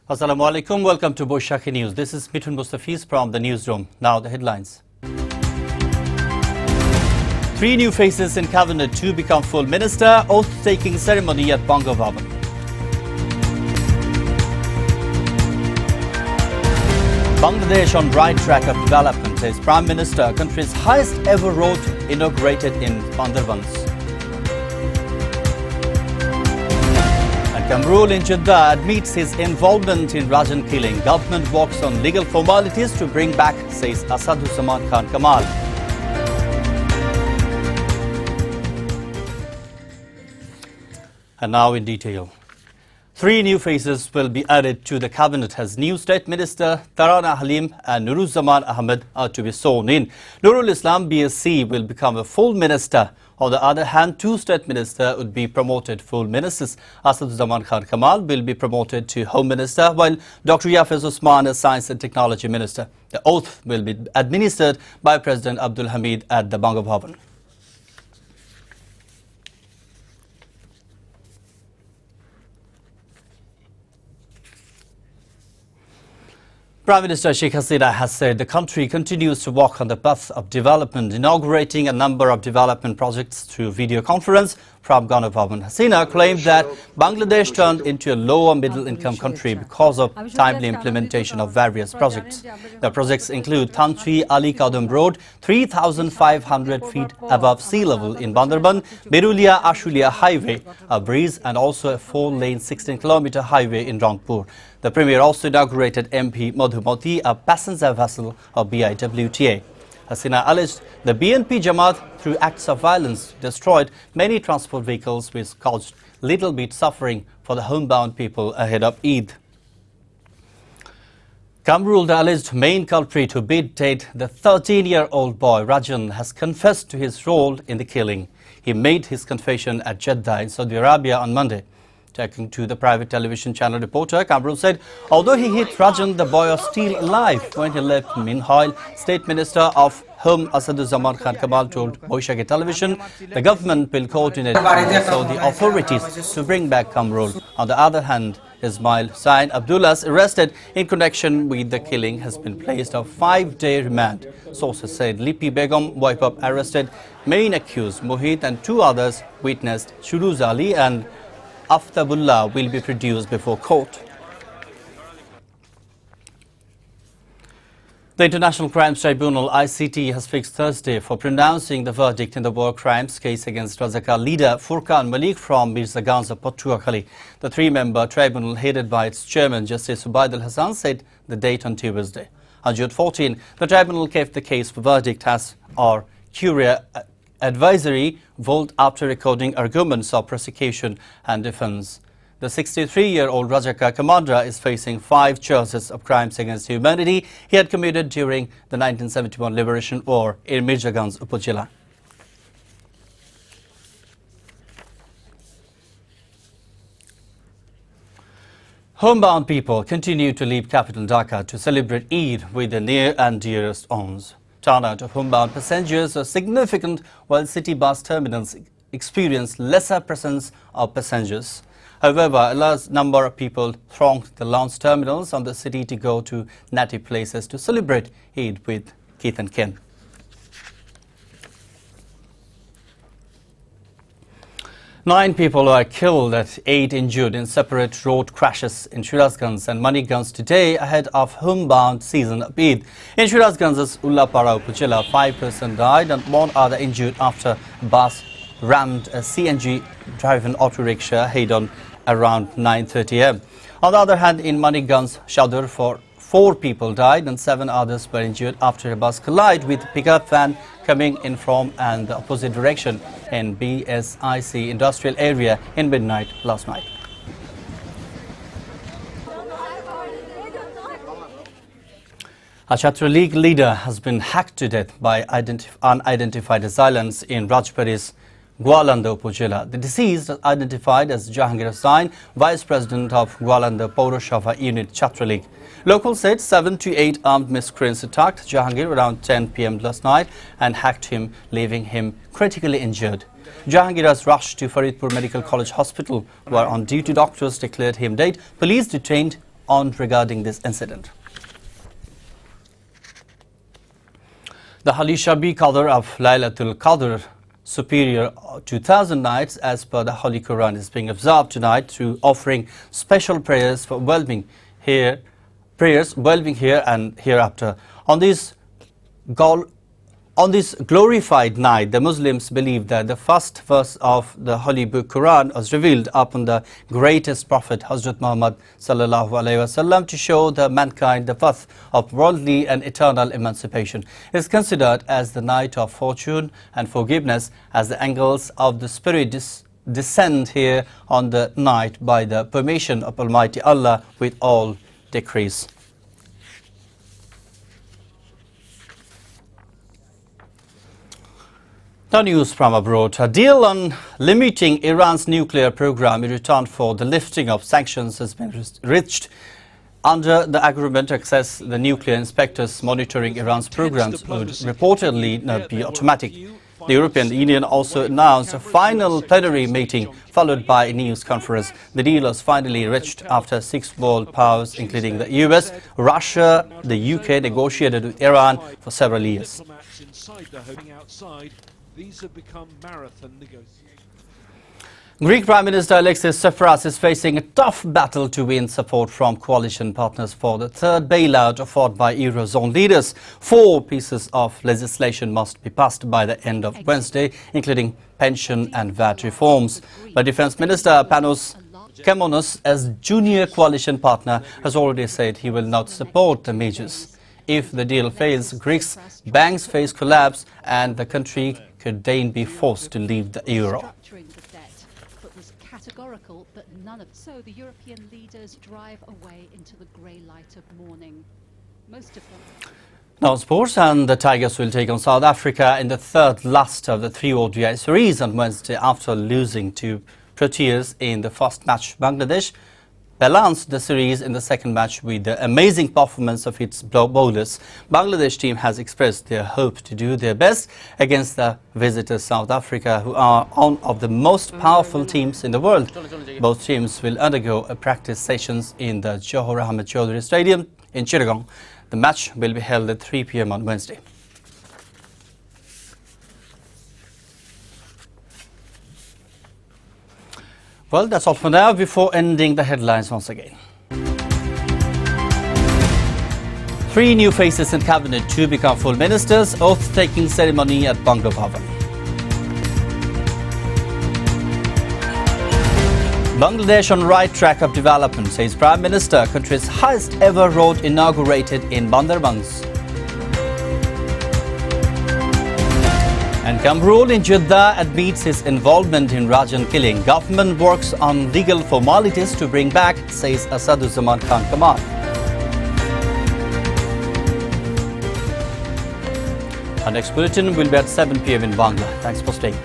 Assalamu alaikum. Welcome to Boishakhi News. This is Mithun Mostafiz from the newsroom. Now the headlines. 3 new faces in cabinet to become full minister. Oath-taking ceremony at Banga Bhavan. Bangladesh on right track of development, says Prime Minister. Country's highest ever road inaugurated in Bandarbans. And Kamrul in Jeddah admits his involvement in Rajan killing. Government works on legal formalities to bring back, says Asaduzzaman Khan Kamal. And now in detail. 3 new faces will be added to the cabinet as new State Minister Tarana Halim and Nuruzzaman Ahmed are to be sworn in. Nurul Islam BSc will become a full minister. On the other hand, 2 State Ministers would be promoted full ministers. Asaduzzaman Khan Kamal will be promoted to Home Minister, while Dr. Yafez Usman as Science and Technology Minister. The oath will be administered by President Abdul Hamid at the Banga Bhavan. Prime Minister Sheikh Hasina has said the country continues to walk on the path of development, inaugurating a number of development projects through video conference from Banga Bhavan. Hasina claimed that Bangladesh turned into a lower middle income country because of timely implementation of various projects. The projects include Tantri Ali Kadam Road, 3,500 feet above sea level in Bandarban, Berulia Ashulia Highway, a bridge, and also a 4-lane 16-kilometer highway in Rangpur. The Premier also inaugurated MP Madhumati, a passenger vessel of BIWTA. Hasina alleged the BNP Jamaat, through acts of violence, destroyed many transport vehicles, which caused little bit suffering for the homebound people ahead of Eid. Kamrul, the alleged main culprit who beat dead the 13-year-old boy Rajan, has confessed to his role in the killing. He made his confession at Jeddah in Saudi Arabia on Monday. Talking to the private television channel reporter, Kamrul said, although he hit Rajan, the boy was still alive when he left. Meanwhile, State Minister of Home Asaduzzaman Khan Kamal told Boishakhi television the government will coordinate with the authorities to bring back Kamrul. On the other hand, Ismail Sain Abdullah, arrested in connection with the killing, has been placed on 5-day remand. Sources said Lipi Begum, wife of arrested main accused Mohit, and 2 others witnessed Shuruz Ali and Aftabullah will be produced before court. The International Crimes Tribunal ICT has fixed Thursday for pronouncing the verdict in the war crimes case against Razaka leader Furqan Malik from Mirzaganj of Patuakhali. The 3-member tribunal, headed by its chairman Justice Ubaid al-Hassan, said the date on Tuesday. On June 14, the tribunal kept the case for verdict as our curia advisory vote after recording arguments of prosecution and defense. The 63-year-old Rajaka commander is facing 5 charges of crimes against humanity he had committed during the 1971 Liberation War in Mirzaganj Upazila. Homebound people continue to leave capital Dhaka to celebrate Eid with their near and dearest ones. Turnout of homebound passengers are significant, while city bus terminals experience lesser presence of passengers. However, a large number of people thronged the lounge terminals on the city to go to native places to celebrate Eid with kith and kin. Nine people were killed and 8 injured in separate road crashes in Shirazganj and Maniganj today ahead of homebound season of Eid. In Shirazganj's Ullapara Upazila, 5 persons died and 1 other injured after a bus rammed a CNG-driven auto rickshaw head-on around 9:30 am. On the other hand, in Maniganj, Shadur, 4 people died and 7 others were injured after a bus collided with a pickup van coming in from and the opposite direction in BSIC industrial area in midnight last night. A Chhatra League leader has been hacked to death by unidentified assailants in Rajpari's Gwalanda Upazila. The deceased, identified as Jahangir Hussain, Vice President of Gwalanda Paurashava Unit Chhatra League. Locals said 7 to 8 armed miscreants attacked Jahangir around 10 p.m. last night and hacked him, leaving him critically injured. Jahangir was rushed to Faridpur Medical College Hospital, where on-duty doctors declared him dead. Police detained on regarding this incident. The Holy Shabi Qadr of Laylatul Qadr, superior to 1,000 nights as per the Holy Quran, is being observed tonight through offering special prayers for well-being here and hereafter. On this glorified night, the Muslims believe that the first verse of the Holy Book Quran was revealed upon the greatest prophet Hazrat Muhammad sallallahu alaihi wasallam to show the mankind the path of worldly and eternal emancipation. It is considered as the night of fortune and forgiveness, as the angels of the Spirit descend here on the night by the permission of Almighty Allah with all decrees. The news from abroad. A deal on limiting Iran's nuclear program in return for the lifting of sanctions has been reached. Under the agreement, access the nuclear inspectors monitoring Iran's programs would reportedly not be automatic. The European Union also announced a final plenary meeting followed by a news conference. The deal was finally reached after 6 world powers, including the US, Russia, the UK, negotiated with Iran for several years. These have become marathon negotiations. Greek Prime Minister Alexis Tsipras is facing a tough battle to win support from coalition partners for the third bailout fought by Eurozone leaders. 4 pieces of legislation must be passed by the end of Wednesday, including pension and VAT reforms. But Defence Minister Panos Kemonos, as junior coalition partner, has already said he will not support the measures. If the deal fails, Greece's banks face collapse and the country could then be forced to leave the euro. So the European leaders drive away into the grey light of morning. Most of them. Now sports, and the Tigers will take on South Africa in the third last of the 3 ODI series on Wednesday after losing to Proteas in the first match. Bangladesh balanced the series in the second match with the amazing performance of its bowlers. Bangladesh team has expressed their hope to do their best against the visitors South Africa, who are one of the most powerful teams in the world. Both teams will undergo a practice sessions in the Johor Ahmed Chaudhry Stadium in Chittagong. The match will be held at 3 p.m. on Wednesday. Well, that's all for now, before ending the headlines once again. 3 new faces in cabinet to become full ministers, oath-taking ceremony at Bangla Bhavan. Bangladesh on right track of development, says Prime Minister. Country's highest ever road inaugurated in Bandarbangs. And Cameroon in Jeddah admits his involvement in Rajan killing. Government works on legal formalities to bring back, says Asaduzaman Khan Kamal. Our next bulletin will be at 7 p.m. in Bangla. Thanks for staying.